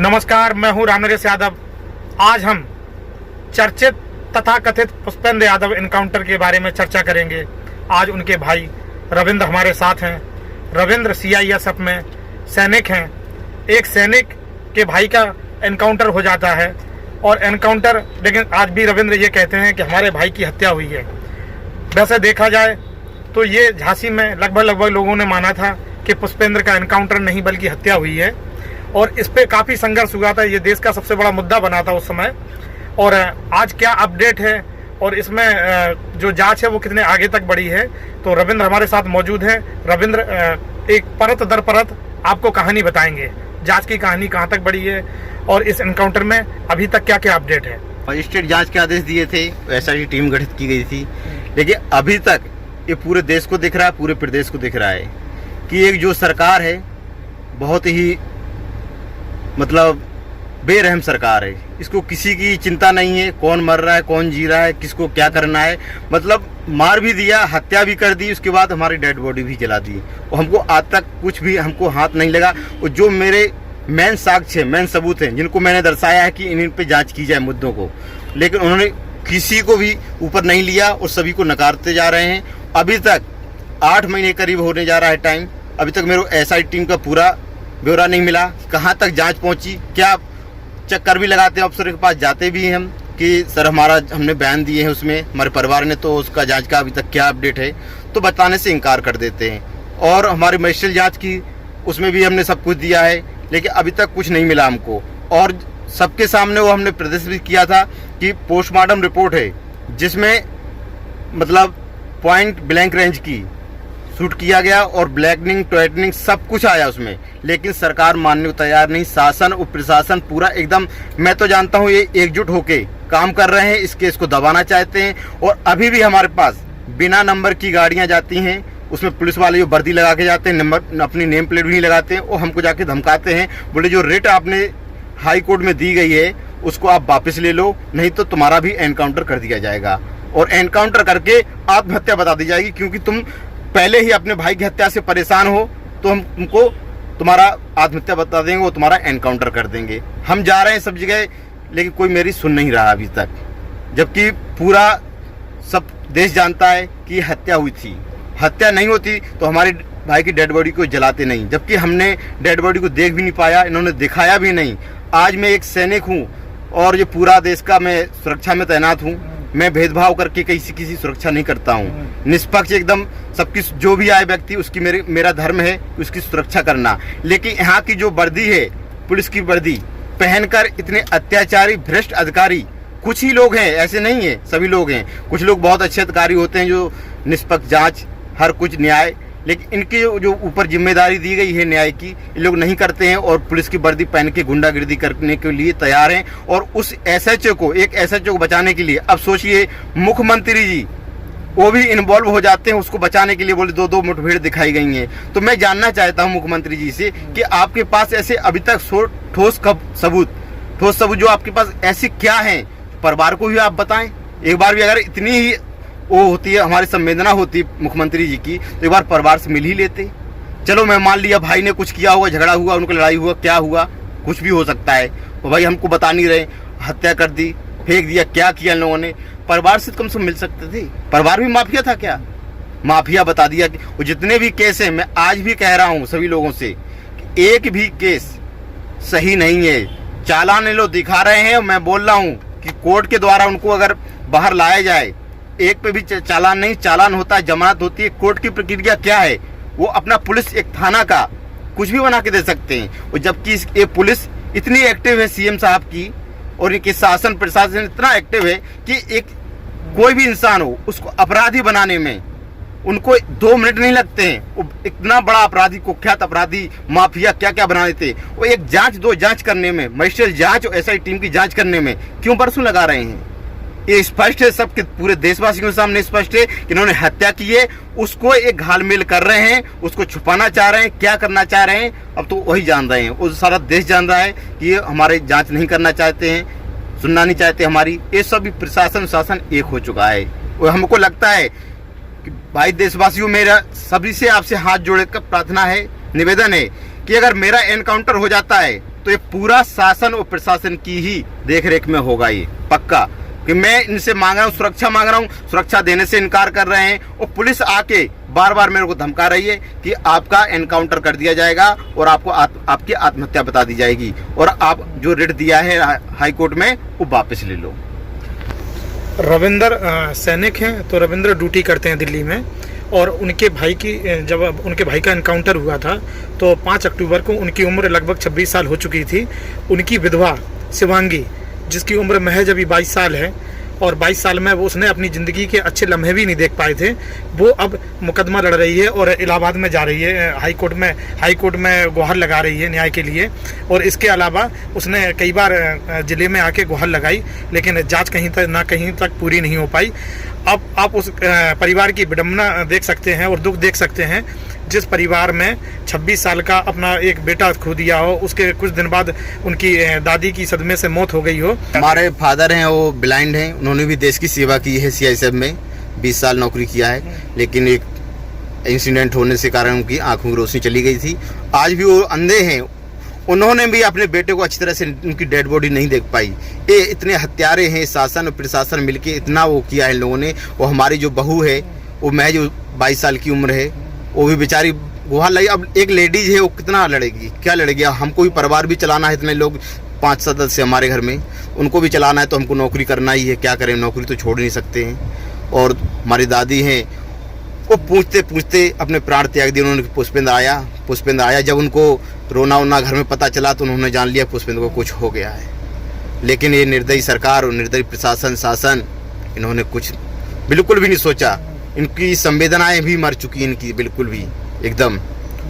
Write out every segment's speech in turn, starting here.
नमस्कार, मैं हूं रामनरेश यादव। आज हम चर्चित तथाकथित पुष्पेंद्र यादव एनकाउंटर के बारे में चर्चा करेंगे। आज उनके भाई रविंद्र हमारे साथ हैं। रविंद्र सीआईएसएफ में सैनिक हैं। एक सैनिक के भाई का एनकाउंटर हो जाता है और एनकाउंटर, लेकिन आज भी रविंद्र ये कहते हैं कि हमारे भाई की हत्या हुई है। वैसे देखा जाए तो ये झांसी में लगभग लोगों ने माना था कि पुष्पेंद्र का एनकाउंटर नहीं बल्कि हत्या हुई है और इस पे काफ़ी संघर्ष हुआ था। ये देश का सबसे बड़ा मुद्दा बना था उस समय। और आज क्या अपडेट है और इसमें जो जांच है वो कितने आगे तक बढ़ी है, तो रविंद्र हमारे साथ मौजूद हैं। रविंद्र एक परत दर परत आपको कहानी बताएंगे, जांच की कहानी कहाँ तक बढ़ी है और इस एनकाउंटर में अभी तक क्या क्या अपडेट है। मजिस्ट्रेट जांच के आदेश दिए थे, एसआईटी टीम गठित की गई थी, लेकिन अभी तक ये पूरे देश को दिख रहा है, पूरे प्रदेश को दिख रहा है कि एक जो सरकार है बहुत ही बेरहम सरकार है। इसको किसी की चिंता नहीं है, कौन मर रहा है, कौन जी रहा है, किसको क्या करना है। मार भी दिया, हत्या भी कर दी, उसके बाद हमारी डेड बॉडी भी जला दी और हमको आज तक कुछ भी हमको हाथ नहीं लगा। और जो मेरे मेन साक्ष्य, मेन सबूत हैं, जिनको मैंने दर्शाया है कि इन पे जांच की जाए मुद्दों को, लेकिन उन्होंने किसी को भी ऊपर नहीं लिया और सभी को नकारते जा रहे हैं। अभी तक 8 महीने करीब होने जा रहा है टाइम, अभी तक मेरे एसआईटी टीम का पूरा ब्यौरा नहीं मिला, कहाँ तक जांच पहुंची। क्या चक्कर भी लगाते हैं, अफसर के पास जाते भी हैं हम कि सर हमने बयान दिए हैं, उसमें हमारे परिवार ने तो उसका जांच का अभी तक क्या अपडेट है, तो बताने से इनकार कर देते हैं। और हमारी मजिस्ट्रेट जांच की, उसमें भी हमने सब कुछ दिया है, लेकिन अभी तक कुछ नहीं मिला हमको। और सबके सामने वो हमने प्रदर्शित भी किया था कि पोस्टमार्टम रिपोर्ट है, जिसमें पॉइंट ब्लैंक रेंज की शूट किया गया और ब्लैकनिंग टॉयटनिंग सब कुछ आया उसमें, लेकिन सरकार मानने को तैयार नहीं। शासन और प्रशासन पूरा एकदम, मैं तो जानता हूँ ये एकजुट होके काम कर रहे हैं, इस केस को दबाना चाहते हैं। और अभी भी हमारे पास बिना नंबर की गाड़ियां जाती हैं, उसमें पुलिस वाले जो वर्दी लगा के जाते हैं, नंबर अपनी नेम प्लेट भी नहीं लगाते हैं, और हमको जाके धमकाते हैं, बोले जो रेट आपने हाई कोर्ट में दी गई है उसको आप वापस ले लो, नहीं तो तुम्हारा भी एनकाउंटर कर दिया जाएगा और एनकाउंटर करके आत्महत्या बता दी जाएगी, क्योंकि तुम पहले ही अपने भाई की हत्या से परेशान हो, तो हम तुमको तुम्हारा आत्महत्या बता देंगे, वो तुम्हारा एनकाउंटर कर देंगे। हम जा रहे हैं सब जगह, लेकिन कोई मेरी सुन नहीं रहा अभी तक, जबकि पूरा सब देश जानता है कि हत्या हुई थी। हत्या नहीं होती तो हमारे भाई की डेड बॉडी को जलाते नहीं, जबकि हमने डेड बॉडी को देख भी नहीं पाया, इन्होंने दिखाया भी नहीं। आज मैं एक सैनिक हूँ और ये पूरा देश का मैं सुरक्षा में तैनात हूँ। मैं भेदभाव करके किसी सुरक्षा नहीं करता हूँ, निष्पक्ष एकदम सबकी, जो भी आए व्यक्ति उसकी मेरा धर्म है उसकी सुरक्षा करना। लेकिन यहाँ की जो वर्दी है, पुलिस की वर्दी पहनकर इतने अत्याचारी भ्रष्ट अधिकारी, कुछ ही लोग हैं, ऐसे नहीं है सभी लोग हैं, कुछ लोग बहुत अच्छे अधिकारी होते हैं जो निष्पक्ष जांच, हर कुछ न्याय, लेकिन इनकी जो ऊपर जिम्मेदारी दी गई है न्याय की, ये लोग नहीं करते हैं और पुलिस की वर्दी पहन के गुंडागिर्दी करने के लिए तैयार हैं। और उस एसएचओ को, एक एसएचओ को बचाने के लिए, अब सोचिए मुख्यमंत्री जी वो भी इन्वॉल्व हो जाते हैं उसको बचाने के लिए, बोले 2 मुठभेड़ दिखाई गई हैं। तो मैं जानना चाहता हूं मुख्यमंत्री जी से कि आपके पास ऐसे अभी तक ठोस सबूत जो आपके पास ऐसे क्या हैं, परिवार को भी आप बताएं। एक बार भी अगर इतनी ही वो होती है, हमारी संवेदना होती है मुख्यमंत्री जी की, तो एक बार परिवार से मिल ही लेते। चलो मैं मान लिया भाई ने कुछ किया हुआ, झगड़ा हुआ, उनको लड़ाई हुआ, क्या हुआ, कुछ भी हो सकता है, तो भाई हमको बता नहीं रहे, हत्या कर दी, फेंक दिया, क्या किया इन लोगों ने। परिवार से कम से मिल सकते थे, परिवार भी माफिया था क्या? माफिया बता दिया। वो जितने भी केस हैं, मैं आज भी कह रहा हूँ सभी लोगों से, एक भी केस सही नहीं है। चालान ये लोग दिखा रहे हैं, मैं बोल रहा हूँ कि कोर्ट के द्वारा उनको अगर बाहर लाया जाए, एक पे भी चालान नहीं, चालान होता है, जमानत होती है। कोर्ट की प्रक्रिया क्या है, वो अपना पुलिस एक थाना का कुछ भी बना के दे सकते हैं। और जबकि ये पुलिस इतनी एक्टिव है सीएम साहब की, और इनके शासन प्रशासन इतना एक्टिव है कि एक कोई भी इंसान हो उसको अपराधी बनाने में उनको 2 मिनट नहीं लगते हैं। वो इतना बड़ा अपराधी, कुख्यात अपराधी, माफिया क्या क्या बना देते, वो एक जांच 2 जांच करने में, मजिस्ट्रेट जांच और एसआईटी टीम की जांच करने में क्यों बरसों लगा रहे हैं। ये स्पष्ट है, सबके पूरे देशवासियों के सामने स्पष्ट है कि इन्होंने हत्या की है, उसको एक घालमेल कर रहे हैं, उसको छुपाना चाह रहे हैं, क्या करना चाह रहे हैं अब तो वही जान रहे हैं। वो सारा देश जान रहा है कि ये हमारे जांच नहीं करना चाहते हैं, सुनना नहीं चाहते हमारी। ये सब प्रशासन शासन एक हो चुका है। और हमको लगता है कि भाई देशवासियों, मेरा सभी से आपसे हाथ जोड़कर प्रार्थना है, निवेदन है कि अगर मेरा एनकाउंटर हो जाता है तो ये पूरा शासन और प्रशासन की ही देखरेख में होगा। ये पक्का कि मैं इनसे मांग रहा हूँ, सुरक्षा मांग रहा हूँ, सुरक्षा देने से इनकार कर रहे हैं और पुलिस आके बार बार मेरे को धमका रही है कि आपका एनकाउंटर कर दिया जाएगा और आपको आपकी आत्महत्या बता दी जाएगी और आप जो रिट दिया है हाई कोर्ट में वो वापस ले लो। रविंद्र सैनिक हैं, तो रविंद्र ड्यूटी करते हैं दिल्ली में और उनके भाई की जब उनके भाई का एनकाउंटर हुआ था तो 5 अक्टूबर को उनकी उम्र लगभग 26 साल हो चुकी थी। उनकी विधवा शिवांगी, जिसकी उम्र महज अभी 22 साल है और 22 साल में वो उसने अपनी ज़िंदगी के अच्छे लम्हे भी नहीं देख पाए थे, वो अब मुकदमा लड़ रही है और इलाहाबाद में जा रही है, हाई कोर्ट में गुहार लगा रही है न्याय के लिए। और इसके अलावा उसने कई बार ज़िले में आके गुहार लगाई लेकिन जांच कहीं तक पूरी नहीं हो पाई। अब आप उस परिवार की विडंबना देख सकते हैं और दुख देख सकते हैं, जिस परिवार में 26 साल का अपना एक बेटा खो दिया हो, उसके कुछ दिन बाद उनकी दादी की सदमे से मौत हो गई हो। हमारे फादर हैं वो ब्लाइंड हैं, उन्होंने भी देश की सेवा की है CISF में 20 साल नौकरी किया है, लेकिन एक इंसिडेंट होने से कारण उनकी आंखों की रोशनी चली गई थी। आज भी वो अंधे हैं, उन्होंने भी अपने बेटे को अच्छी तरह से उनकी डेड बॉडी नहीं देख पाई। ये इतने हत्यारे हैं, शासन और प्रशासन मिलके इतना वो किया है इन लोगों ने। और हमारी जो बहू है वो महज 22 साल की उम्र है, वो भी बेचारी गुहार लगी। अब एक लेडीज है वो कितना लड़ेगी, क्या लड़ेगी। हमको भी परिवार भी चलाना है, इतने लोग 5 सदस्य हमारे घर में, उनको भी चलाना है तो हमको नौकरी करना ही है। क्या करें, नौकरी तो छोड़ नहीं सकते हैं। और हमारी दादी हैं वो पूछते पूछते अपने प्राण त्याग दिए। उन्होंने पुष्पेंद्र आया जब उनको रोना वोना घर में पता चला तो उन्होंने जान लिया पुष्पेंद्र को कुछ हो गया है। लेकिन ये निर्दयी सरकार और निर्दयी प्रशासन शासन, इन्होंने कुछ बिल्कुल भी नहीं सोचा। इनकी संवेदनाएं भी मर चुकी, इनकी बिल्कुल भी एकदम।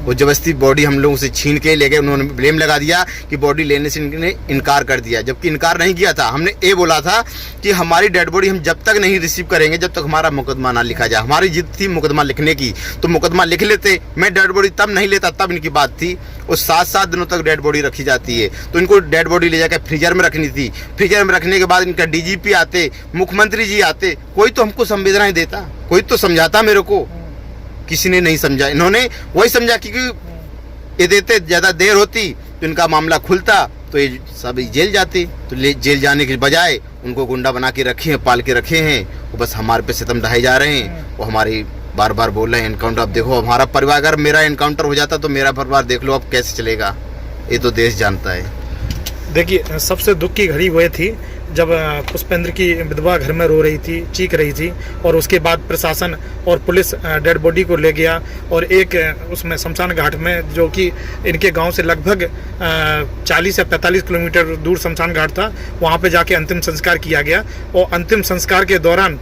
वो जबरदस्ती बॉडी हम लोगों से छीन के ले गए। उन्होंने ब्लेम लगा दिया कि बॉडी लेने से इन्होंने इनकार कर दिया, जबकि इनकार नहीं किया था। हमने ये बोला था कि हमारी डेड बॉडी हम जब तक नहीं रिसीव करेंगे जब तक हमारा मुकदमा ना लिखा जाए। हमारी जिद थी मुकदमा लिखने की, तो मुकदमा लिख लेते। मैं डेड बॉडी तब नहीं लेता, तब इनकी बात थी। और 7-7 दिनों तक डेड बॉडी रखी जाती है, तो इनको डेड बॉडी ले जाकर फ्रीजर में रखनी थी। फ्रीजर में रखने के बाद इनका DGP आते, मुख्यमंत्री जी आते, कोई तो हमको संवेदनाएं देता, कोई तो समझाता मेरे को। किसी ने नहीं समझा। इन्होंने वही समझा क्योंकि ये देते, ज़्यादा देर होती तो इनका मामला खुलता तो ये सब जेल जाते। तो जेल जाने के बजाय उनको गुंडा बना के रखे हैं, पाल के रखे हैं। वो बस हमारे पे सितम ढाए जा रहे हैं। वो हमारी बार बार बोल रहे हैं एनकाउंटर। अब देखो हमारा परिवार, अगर मेरा एनकाउंटर हो जाता तो मेरा परिवार देख लो अब कैसे चलेगा, ये तो देश जानता है। देखिए, सबसे दुख की घड़ी वह थी जब पुष्पेंद्र की विधवा घर में रो रही थी, चीख रही थी और उसके बाद प्रशासन और पुलिस डेड बॉडी को ले गया और एक उसमें शमशान घाट में, जो कि इनके गांव से लगभग 40 या 45 किलोमीटर दूर शमशान घाट था, वहां पे जाके अंतिम संस्कार किया गया। और अंतिम संस्कार के दौरान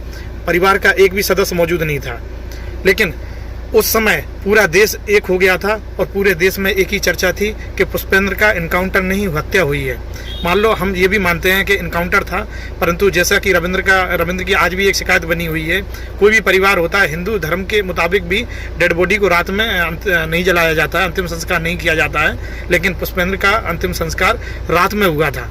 परिवार का एक भी सदस्य मौजूद नहीं था। लेकिन उस समय पूरा देश एक हो गया था और पूरे देश में एक ही चर्चा थी कि पुष्पेंद्र का इनकाउंटर नहीं, हत्या हुई है। मान लो हम ये भी मानते हैं कि इनकाउंटर था, परंतु जैसा कि रविंद्र की आज भी एक शिकायत बनी हुई है। कोई भी परिवार होता है, हिंदू धर्म के मुताबिक भी डेड बॉडी को रात में नहीं जलाया जाता है, अंतिम संस्कार नहीं किया जाता है। लेकिन पुष्पेंद्र का अंतिम संस्कार रात में हुआ था,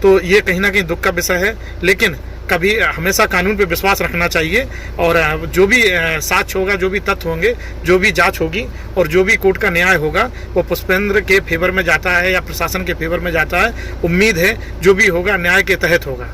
तो ये कहीं ना कहीं दुख का विषय है। लेकिन कभी हमेशा कानून पे विश्वास रखना चाहिए और जो भी साक्ष्य होगा, जो भी तथ्य होंगे, जो भी जांच होगी और जो भी कोर्ट का न्याय होगा वो पुष्पेंद्र के फेवर में जाता है या प्रशासन के फेवर में जाता है। उम्मीद है जो भी होगा न्याय के तहत होगा।